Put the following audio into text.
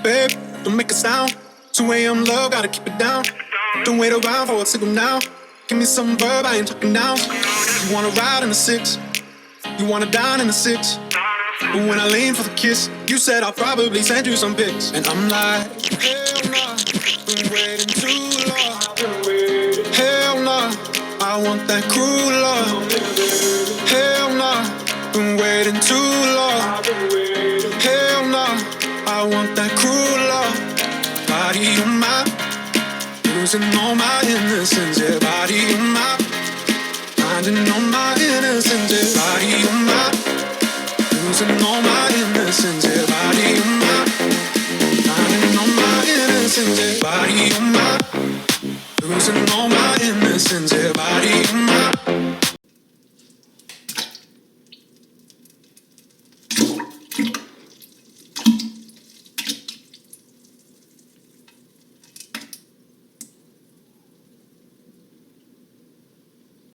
babe, don't make a sound. 2 a.m. love, gotta keep it down. Don't wait around for a signal now. Give me some verb, I ain't talking down. You wanna ride in the six, you wanna dine in the six. But when I lean for the kiss, you said I'll probably send you some pics. And I'm like, hell nah, been waiting too long. Hell nah, I want that cruel love. Hell nah, been waiting too long. Hell nah, I want that cruel love. Body on my, losing all my innocence. Yeah, body on my, finding all my innocence. Yeah, body on my, losing all my innocence. Yeah, body on my, finding all my innocence. Yeah, body on my, losing all my innocence. Yeah, body on my,